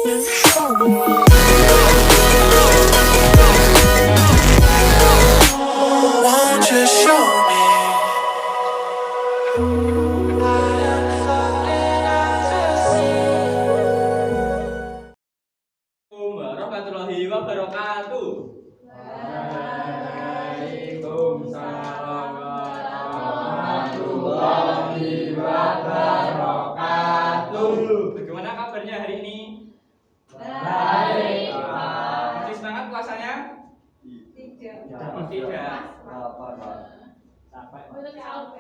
Won't you show me? Warahmatullahi wabarakatuh. Waalaikumsalam warahmatullahi wabarakatuh. Bagaimana kabarnya hari ini? Baik, Masih semangat puasanya? Tidak.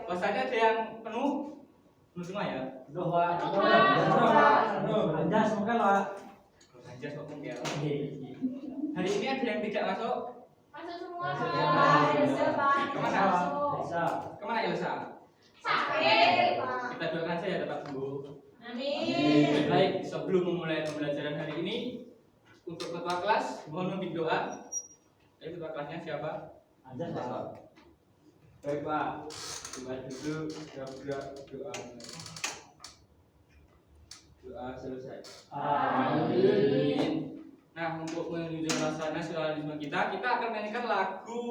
Puasanya ada yang penuh? Penuh semua ya? Anjas mungkin lah. Anjas kok mungkin. Hari ini ada yang tidak masuk? Masuk semua. Kemana? Bisa. Kemana Elsa? Sakit. Kita doakan saja dapat sembuh. Amin. Baik, sebelum memulai pembelajaran hari ini, untuk ketua kelas mohon memimpin doa. Ayo, ketua kelasnya siapa? Anjas Pak. Baik Pak, coba dulu doa. Doa selesai. Amin. Nah, untuk menuju rasa nasionalisme kita akan mainkan lagu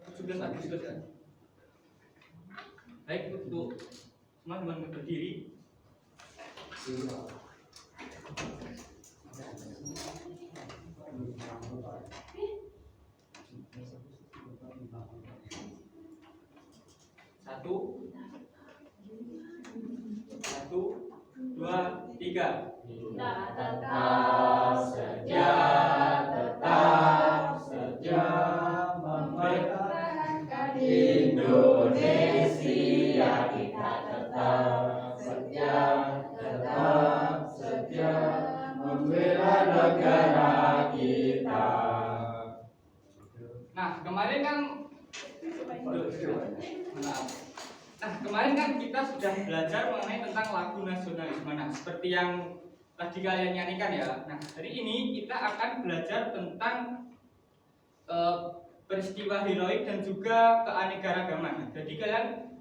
17 Agustus ya. Baik, untuk teman-teman berdiri. Satu, dua, tiga. Kita Tetap setia mempertahankan Indonesia. Kita tetap setia membela negara kita. Nah, kemarin kan kita sudah belajar mengenai tentang lagu nasionalisme. Nah, seperti yang tadi kalian nyanyikan ya. Nah, hari ini kita akan belajar tentang peristiwa heroik dan juga keanekaragaman. Jadi kalian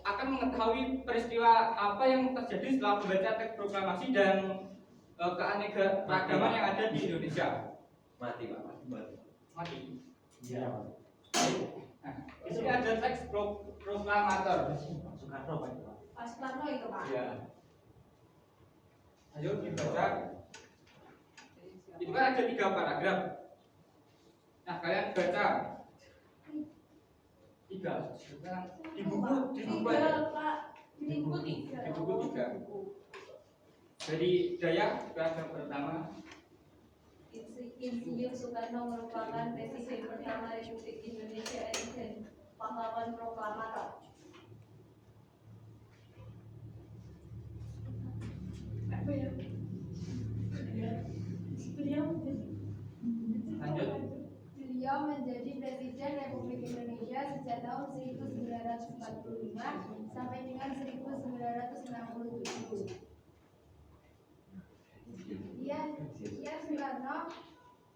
akan mengetahui peristiwa apa yang terjadi setelah membaca teks proklamasi dan keanekaragaman yang ada di Indonesia. Mati Pak. Mati. Iya. Nah, di sini ada teks proklamator. Soekarno Pak. Pas Soekarno itu Pak. Ya. Ayo dibaca. Itu kan ada 3 paragraf. Nah, kalian baca 3. Di buku ada. Pak. Di buku 3. Di buku 3. Dari Dayak paragraf pertama. Insinyur Soekarno merupakan presiden pertama Republik Indonesia dan pahlawan proklamator. Lanjut. Beliau menjadi Presiden Republik Indonesia sejak tahun 1945 sampai dengan 1967. Ia Soekarno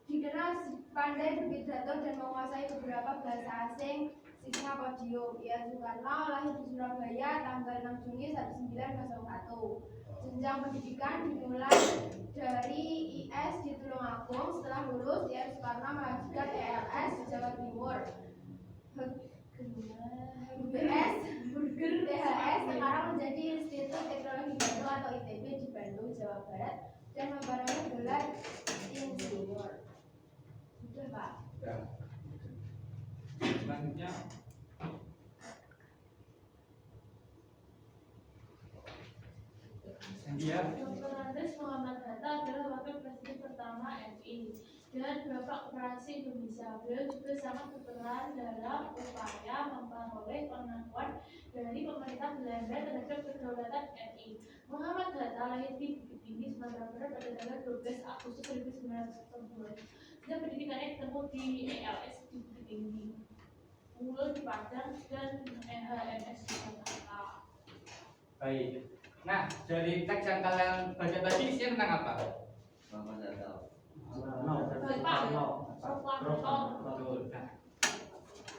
dikenal pandai berpidato dan menguasai beberapa bahasa asing siswa podium. Ia Soekarno lahir di Surabaya tanggal 6 Juni 1901. Jenjang pendidikan dimulai dari IS di Tulungagung. Setelah lulus, Ia Soekarno melanjutkan ELS di Jawa Timur. THS sekarang menjadi Institut Teknologi Bandung atau ITB di Bandung, Jawa Barat dan memperoleh gelar insinyur. Sudah Pak. Ya. Selanjutnya dia Dr. Andes Muhammad Hatta adalah wakil presiden pertama RI dan beberapa operasi Indonesia. Beliau juga sangat berperan dalam upaya memperoleh pengakuan dari pemerintah Belanda terhadap kedaulatan RI. Muhammad Hatta lahir di Bukit Tinggi, Sumatera Barat pada tanggal 12 Agustus 1910. Dia pendidikannya ketemu di ELS di Bukit Tinggi, Unggul di Padang dan EHMS di Jakarta. baik. Nah, dari teks yang kalian baca tadi isinya tentang apa? Mama tidak tahu. Betul. Nah,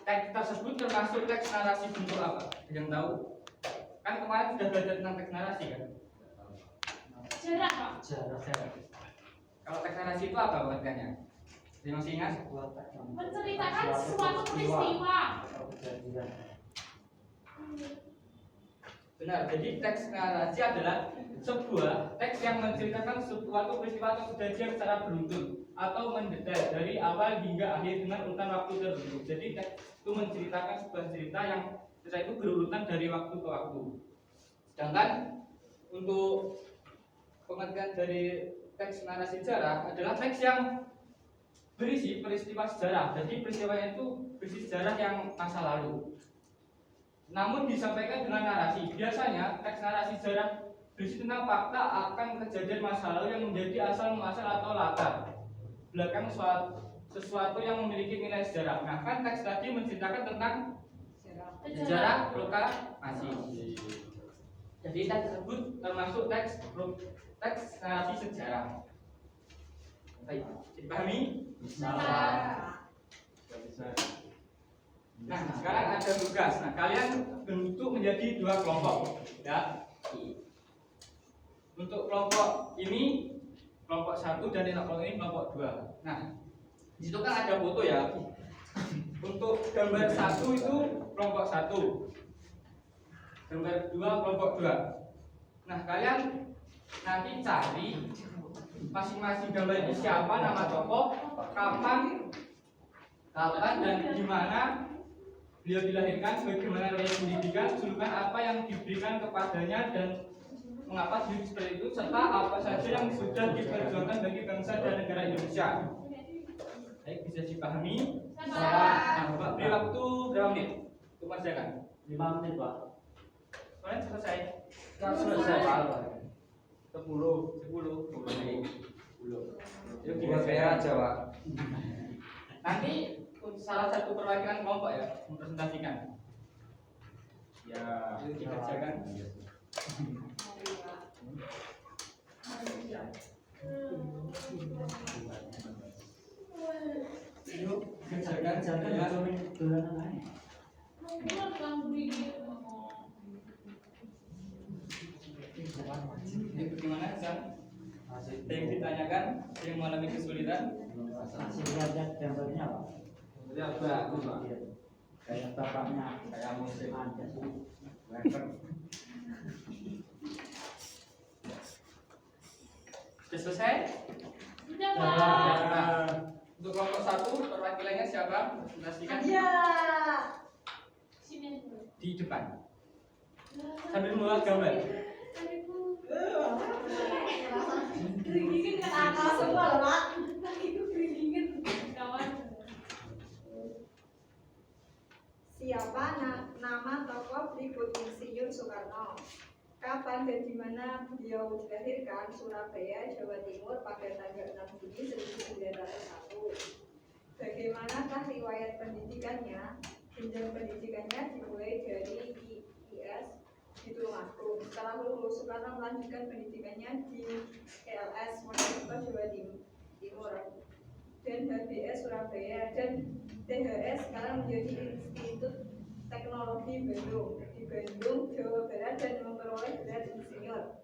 teks tersebut termasuk teks narasi bentuk apa? Yang tahu? Kan kemarin sudah belajar tentang teks narasi kan? Sejarah, Pak. Sejarah. Kalau teks narasi itu apa pengertiannya? Jadi masih ingat? Menceritakan suatu peristiwa. atau kejadian. Benar. Jadi teks narasi adalah sebuah teks yang menceritakan suatu peristiwa atau kejadian secara beruntun atau mendetail dari awal hingga akhir dengan urutan waktu tertentu. Jadi teks itu menceritakan sebuah cerita yang cerita itu berurutan dari waktu ke waktu. Sedangkan untuk pengertian dari teks narasi sejarah adalah teks yang berisi peristiwa sejarah. Jadi peristiwanya itu berisi sejarah yang masa lalu. Namun disampaikan dengan narasi. Biasanya teks narasi sejarah berisi tentang fakta akan kejadian masa lalu yang menjadi asal muasal atau latar belakang sesuatu yang memiliki nilai sejarah. Nah, kan teks tadi menceritakan tentang sejarah lokasi. Jadi teks tersebut termasuk teks narasi sejarah. Baik, dipahami? Nah, sekarang ada tugas. Nah, kalian bentuk menjadi dua kelompok, ya. Untuk kelompok ini kelompok 1 dan kelompok ini kelompok 2. Nah, di situ kan ada foto ya. Untuk gambar 1 itu kelompok 1. Gambar 2 kelompok 2. Nah, kalian nanti cari masing-masing gambar ini siapa, nama tokoh, kapan dan di mana beliau dilahirkan, bagaimana riwayat pendidikan, julukan apa yang diberikan kepadanya dan mengapa hidup seperti itu, serta apa saja yang sudah diperjuangkan bagi bangsa dan negara Indonesia. Baik, bisa dipahami? Nah, Bapak beri waktu berapa menit untuk mengerjakan? 5 menit, Pak. Kalian selesai? Selesai, Pak. 10 menit. Yuk, Saya aja, Pak. Nanti salah satu perwakilan kelompok ya mempresentasikan. Ya, yuk dikerjakan. Yuk kerjakan ya. Ini bagaimana, San? Ada yang ditanyakan, ada yang mengalami kesulitan? Masih lihat gambarnya, Pak. Ya, bagus, Pak. Kayak bapaknya, Kayak musik. ada sih. Sudah selesai? Sudah, Pak. Nah, untuk kelompok 1 perwakilannya siapa? Presentasikan Sini dulu. di depan. Sambil membawa gambar. Siapa nama tokoh berikut Insinyur Soekarno? Kapan dan di mana beliau dilahirkan? Surabaya, Jawa Timur pada tanggal 6 Juni 1901. Bagaimanakah riwayat pendidikannya? Jenjang pendidikannya dimulai dari IS di Tulungagung. Setelah lulus, Soekarno melanjutkan pendidikannya di LS Mojokerto, Jawa Timur, dan HBS Surabaya, dan THS sekarang menjadi Institut Teknologi Bandung di Bandung, Jawa Barat, dan memperoleh gelar insinyur.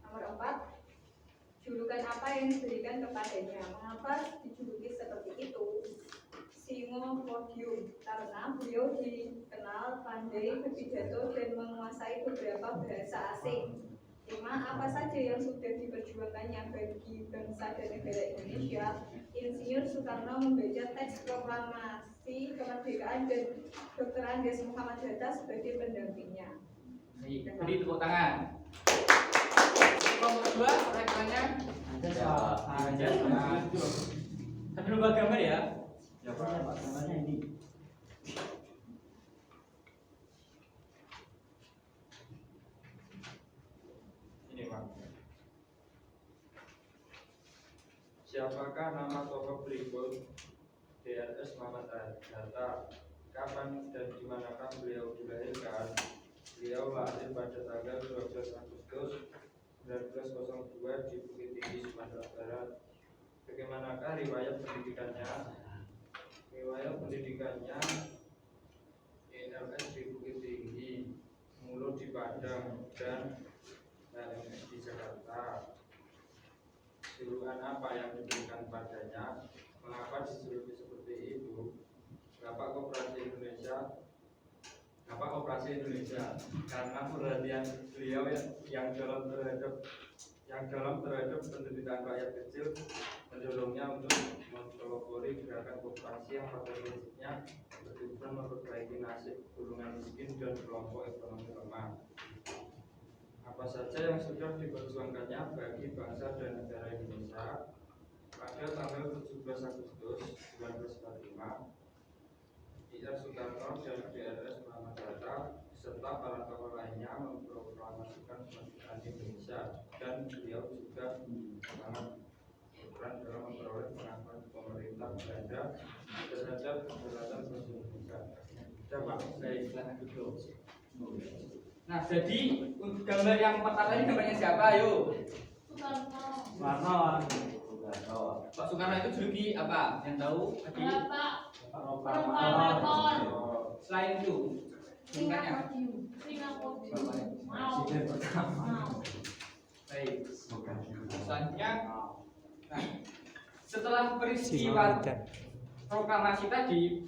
Nomor 4, julukan apa yang diberikan kepadanya? Mengapa dijuluki seperti itu? Singo Podium, karena beliau dikenal pandai berpidato dan menguasai beberapa bahasa asing. 5, apa saja yang sudah diperjuangkannya bagi bangsa dan negara Indonesia? Insinyur Soekarno membaca teks proklamasi kemerdekaan dan Dr. Andes Muhammad Hatta sebagai pendampingnya. Baik, beri tepuk tangan. Kelompok 2 perwakilannya Ada, Pak. ada. Sambil membawa gambar ya. Ya, Pak. Gambarnya ini. Ini, Pak. Siapakah nama tokoh berikut? DRS Muhammad Hatta. Kapan dan di manakah beliau dilahirkan? Beliau lahir pada tanggal 12 Agustus 1902 di Bukit Tinggi, Sumatera Barat. Bagaimanakah riwayat pendidikannya? Riwayat pendidikannya ELS di Bukit Tinggi, Mulut di Padang, dan HMS di Jakarta. Suruhan apa yang diberikan padanya? Mengapa disuruh seperti itu? Bapak Koperasi Indonesia karena perhatian beliau yang dalam terhadap penderitaan rakyat kecil mendorongnya untuk mempelopori gerakan koperasi yang pada prinsipnya bertujuan memperbaiki nasib golongan miskin dan kelompok ekonomi lemah. Apa saja yang sudah diperjuangkannya bagi bangsa dan negara Indonesia. Pada tanggal 17 Agustus 1945, Ir Soekarno dan DRS Muhammad Hatta beserta para tokoh lainnya memproklamasikan kemerdekaan Indonesia, dan beliau juga sangat berperan dalam memperoleh pengakuan pemerintah Belanda terhadap kedaulatan Indonesia. Dapat saya silakan duduk. Nah, jadi gambar yang pertama ini gambarnya siapa? Ayo. Soekarno. Soekarno. Pak Soekarno itu juluki apa? Yang tahu? Tadi. Bapak Proklamator. Selain itu, singkatnya. Singapodium. Presiden pertama. Baik. Selanjutnya, nah, setelah peristiwa proklamasi tadi,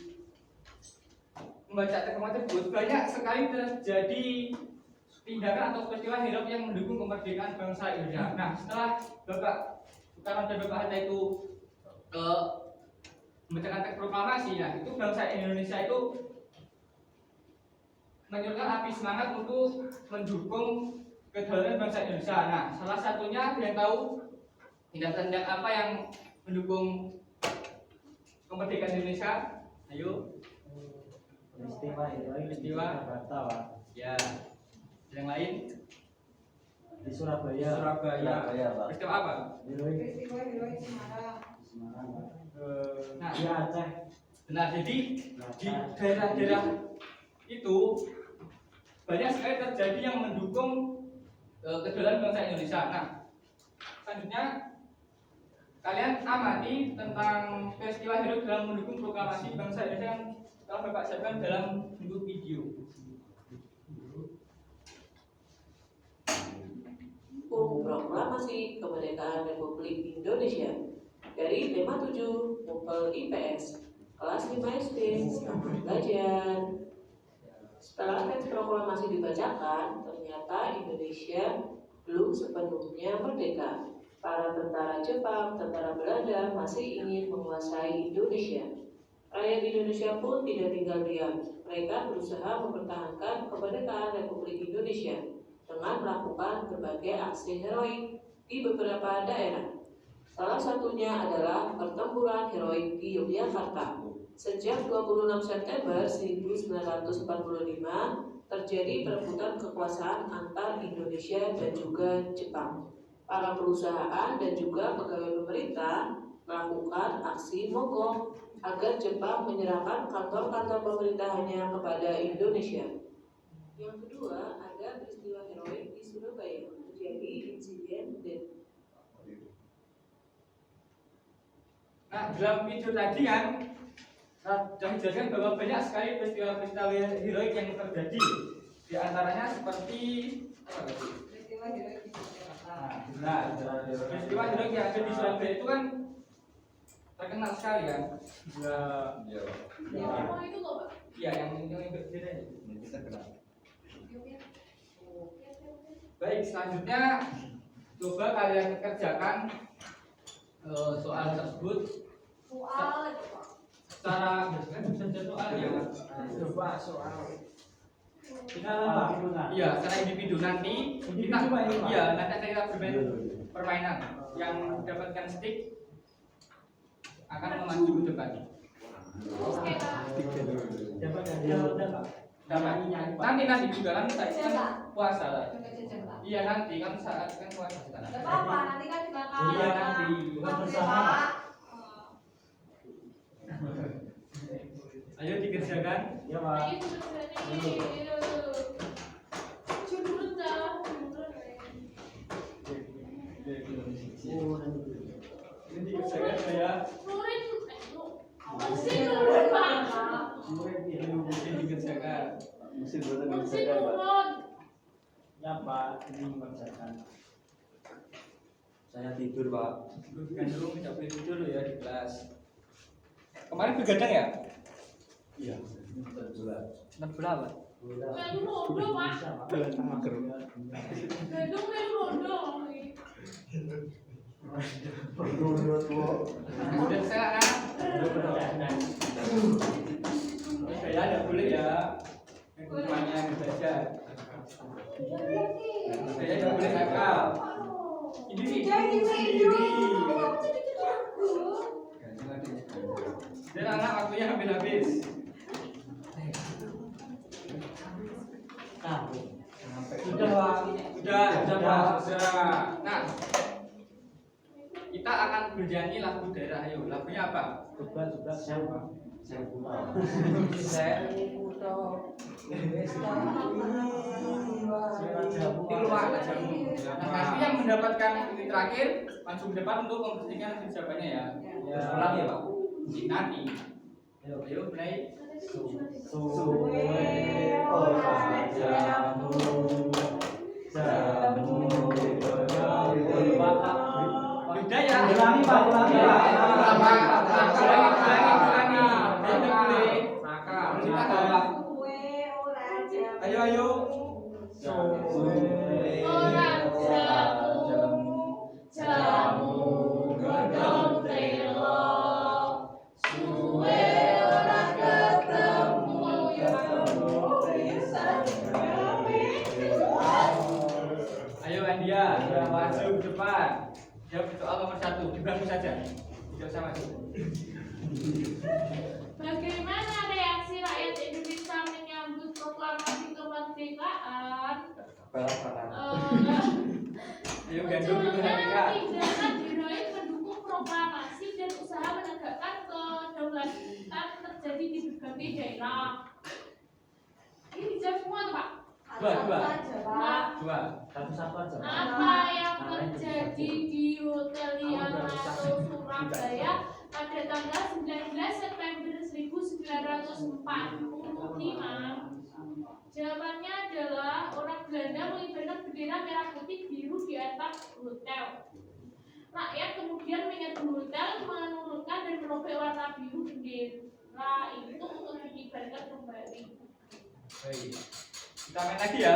membaca teks tersebut banyak sekali terjadi tindakan atau peristiwa heroik yang mendukung kemerdekaan bangsa Indonesia. Nah, setelah Bapak Soekarno dan Bapak Hatta itu membacakan teks proklamasi, nah itu bangsa Indonesia itu menyuruhkan api semangat untuk mendukung kedaulatan bangsa Indonesia. Nah, salah satunya yang tahu tindakan apa yang mendukung kemerdekaan Indonesia? Ayo. Peristiwa heroik di Peristiwa. Jakarta, Pak. Ya. Yang lain? Di Surabaya. Surabaya. Pak. Peristiwa apa? Heroik Peristiwa heroik Semarang. Semarang, Pak. Nah, Di Aceh. benar. Jadi di daerah-daerah itu banyak sekali terjadi yang mendukung kedaulatan bangsa Indonesia. Nah, selanjutnya kalian amati tentang peristiwa heroik dalam mendukung proklamasi bangsa Indonesia yang telah Bapak siapkan dalam bentuk video. Proklamasi Kemerdekaan Republik Indonesia dari tema 7 Mumpel IPS kelas 5 SD selamat belajar. Setelah teks proklamasi dibacakan, ternyata Indonesia belum sepenuhnya merdeka. Para tentara Jepang, tentara Belanda masih ingin menguasai Indonesia. Rakyat Indonesia pun tidak tinggal diam. Mereka berusaha mempertahankan kemerdekaan Republik Indonesia dengan melakukan berbagai aksi heroik di beberapa daerah. Salah satunya adalah pertempuran heroik di Yogyakarta. Sejak 26 September 1945 terjadi perebutan kekuasaan antar Indonesia dan juga Jepang. Para perusahaan dan juga pegawai pemerintah melakukan aksi mogok agar Jepang menyerahkan kantor-kantor pemerintahannya kepada Indonesia. Yang kedua, ada peristiwa heroik di Surabaya, terjadi insiden dan Nah, dalam video tadi kan sudah dijelaskan bahwa banyak sekali peristiwa-peristiwa heroik yang terjadi. Di antaranya seperti apa tadi? Peristiwa heroik di Jakarta. Nah, peristiwa heroik yang ada di Surabaya itu kan terkenal sekali kan? Iya, Pak. Ya, memang itu loh, Pak. Iya, yang berbeda. Ini kita kenal. Baik, selanjutnya coba kalian kerjakan soal tersebut Soal itu Pak. secara bisa jadi soal ya. Coba soal. Iya, secara individu nanti kita iya nanti kita bermain permainan yang mendapatkan stick akan memaju ke depan. Oke, Pak. Dapat hadiah Pak. Nanti juga kan kita kan puasa lah. Juga jajan Pak. Iya nanti kan saat kan puasa sekarang. Gak apa-apa, nanti kan bakal. Iya nanti. Bukan Oke, bersama, Pak. Ayo dikerjakan. Ya, Pak. Ayo, bener-bener. Judul rendah, judul rendah. Ini dikerjakan saya. Lurin, apa sih lurin, Pak? Mungkin dikerjakan. Mesti buatan Kursi bisa kan, Pak. turun. Ya, Pak. Ini mengerjakan. Saya tidur, Pak. Gandrung tidak boleh tidur ya di kelas. Kemarin begadang ya? Iya. Berapa? Melu rondo, Pak. Gedung melu rondo. Sudah sekarang. Ya tidak boleh ya. Hukumannya belajar. Saya tidak boleh nakal. Ini dan anak waktunya hampir habis. Sudah, Pak. Sudah, Pak. Nah, kita akan bernyanyi lagu daerah. Ayo, lagunya apa? Coba siapa? Saya pulang. Itu Pak, jamu. Nah, nanti yang mendapatkan ini terakhir langsung ke depan untuk membersihkan hasil jawabannya ya. Ulang ya Pak. Nanti. Ayo, mulai. Suwe ora jamu Beda ya. Ulangi, Pak, ulangi. Ayo. Jamu godhong telo. Suwe ora ketemu ya Ayo Andia, maju ke depan. Jawab soal nomor 1, di bangku saja. Tidak usah maju. Bagaimana reaksi rakyat Indonesia menyambut proklamasi kemerdekaan? Ayo gandum itu Munculnya tindakan heroik pendukung proklamasi dan usaha menegakkan kedaulatan terjadi di berbagai daerah. Ini dijawab semua tuh Pak. Dua. Satu-satu aja. Apa yang terjadi di Hotel Yamato Surabaya pada tanggal 19 September 1945? Jawabannya adalah orang Belanda mengibarkan bendera merah putih biru di atas hotel. Rakyat kemudian menyerbu hotel, menurunkan dan merobek warna biru bendera itu untuk dikibarkan kembali. Baik. Kita main lagi ya,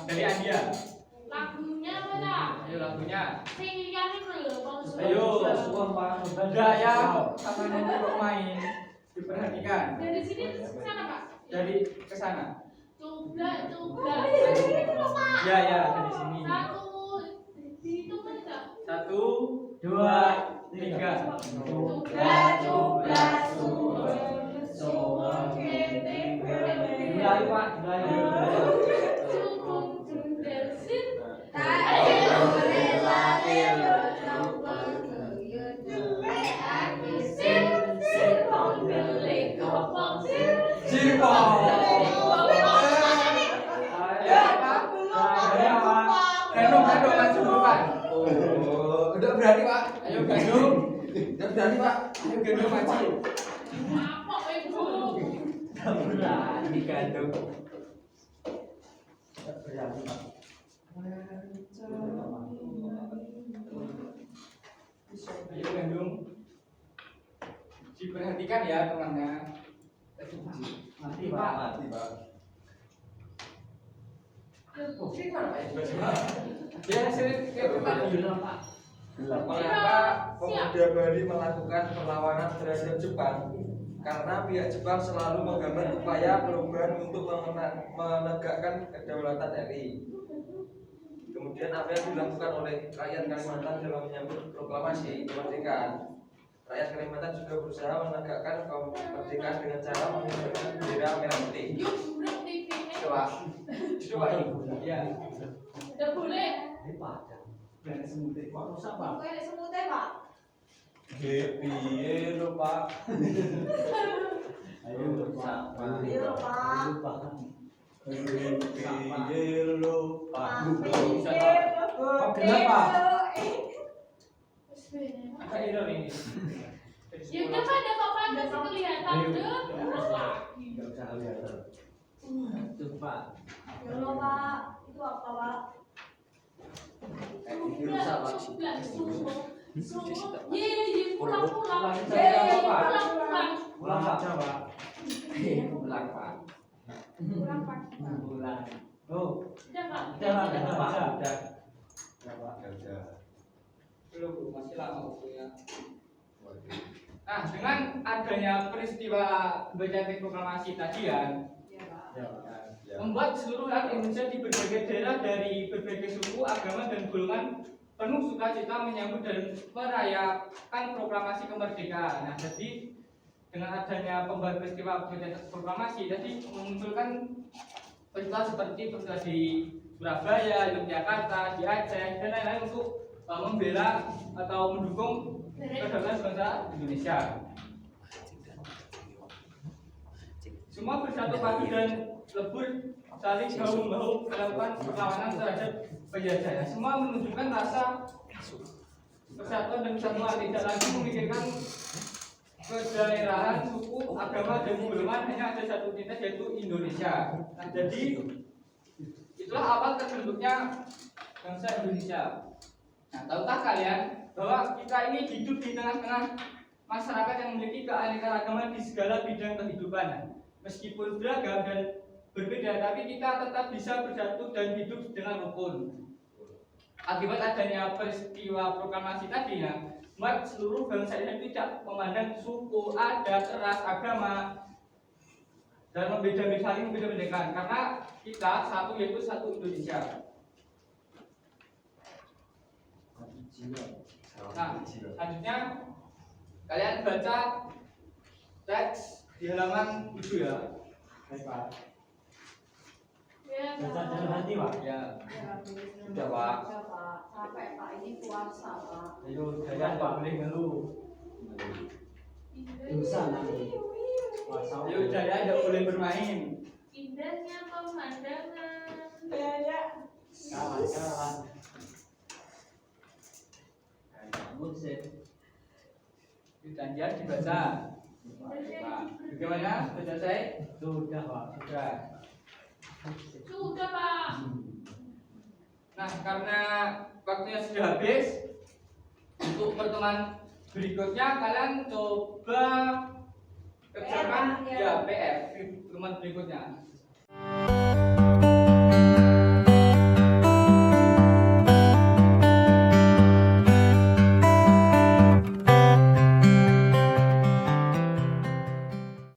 dari Andia. Lagunya mana? Ayo lagunya. Sing liyane lho, Bang. Ayo. Pak. Udah ya, sama nanti kok main. Diperhatikan. Dari sini ke sana, Pak. Dari ke sana. Coba. Ya, dari sini. Satu. Dihitung enggak? 1, 2, 3. Mulai, Pak. Gandum maju depan. Udah berani, Pak. Ayo gandum. Udah berani, Pak. Ayo gandum maju. Apa itu? Berani gandum. Berani, Pak. Ayo gandum. Diperhatikan ya temannya. Mati, Pak. Mati, Pak. Ya, hasil kita. Pak. Mengapa pemuda Bali melakukan perlawanan terhadap Jepang? Karena pihak Jepang selalu menghambat upaya perubahan untuk menegakkan kedaulatan RI. Kemudian apa yang dilakukan oleh rakyat Kalimantan dalam menyambut proklamasi kemerdekaan? Rakyat Kalimantan juga berusaha menegakkan kemerdekaan dengan cara mengibarkan bendera merah putih. Yuk, buruk TV-nya. Coba Ya. Udah boleh. Ini Pak. Berani semutih. Pak, rusak, Pak. Kayak semutnya, Pak. Piye lho, Pak? Ayo, Pak. Ayo, Pak. Ayo, Pak. Piye lho, Pak? Kenapa? Terus bener. Apa error ini? Ya udah Pak, ada apa-apa nggak sih kelihatan udah buruk lagi. Enggak usah lihat. Coba. Ya Allah, Pak. Itu apa, Pak? Ini rusak, Pak. bilang sungguh. Ye, pulang. Pulang, Ye, Pak. pulang. Pulang Pak. Pak. Pulang Pak. Kurang Pak. Pulang. Oh, Udah Pak. udah Pak. Udah Pak. Udah. Ya Pak. Belum Bu, masih lama waktunya. Nah, dengan adanya peristiwa Bejati Proklamasi tadi ya, Ya Pak. membuat seluruh rakyat Indonesia di berbagai daerah dari berbagai suku, agama, dan golongan penuh sukacita menyambut dan merayakan proklamasi kemerdekaan. Nah, jadi dengan adanya pembuat peristiwa proklamasi, jadi memunculkan peristiwa seperti peristiwa di Surabaya, Yogyakarta, di Aceh, dan lain-lain untuk membela atau mendukung kedaulatan bangsa Indonesia. Semua bersatu padu dan lebur saling bahu-bahu melakukan perlawanan terhadap penjajah. Semua menunjukkan rasa persatuan dan kesatuan, tidak lagi memikirkan kedaerahan, suku, agama, dan golongan, hanya ada satu identitas yaitu Indonesia. Nah, jadi itulah awal terbentuknya bangsa Indonesia. Nah, tahukah kalian bahwa kita ini hidup di tengah-tengah masyarakat yang memiliki keanekaragaman di segala bidang kehidupan. Meskipun beragam dan berbeda, tapi kita tetap bisa bersatu dan hidup dengan rukun. Akibat adanya peristiwa proklamasi tadi, membuat seluruh bangsa Indonesia tidak memandang suku, adat, ras, agama, dan saling membeda-bedakan, karena kita satu, yaitu satu Indonesia. Nah, selanjutnya kalian baca teks di halaman 7 ya. Baik Pak. Ya, Baca dalam hati Pak. Ya. Sudah Pak. Capek Pak, ini puasa Pak. Ayo kalian Pak boleh ngeluh. Dosa nanti. Puasa. Ayo Jaya tidak boleh bermain. Indahnya pemandangan. Kawan-kawan. Musik. Janjian dibaca. Nah, bagaimana? Sudah selesai? Sudah Pak. Sudah. Sudah Pak. Nah, karena waktunya sudah habis, untuk pertemuan berikutnya kalian coba kerjakan PR, ya PR pertemuan berikutnya.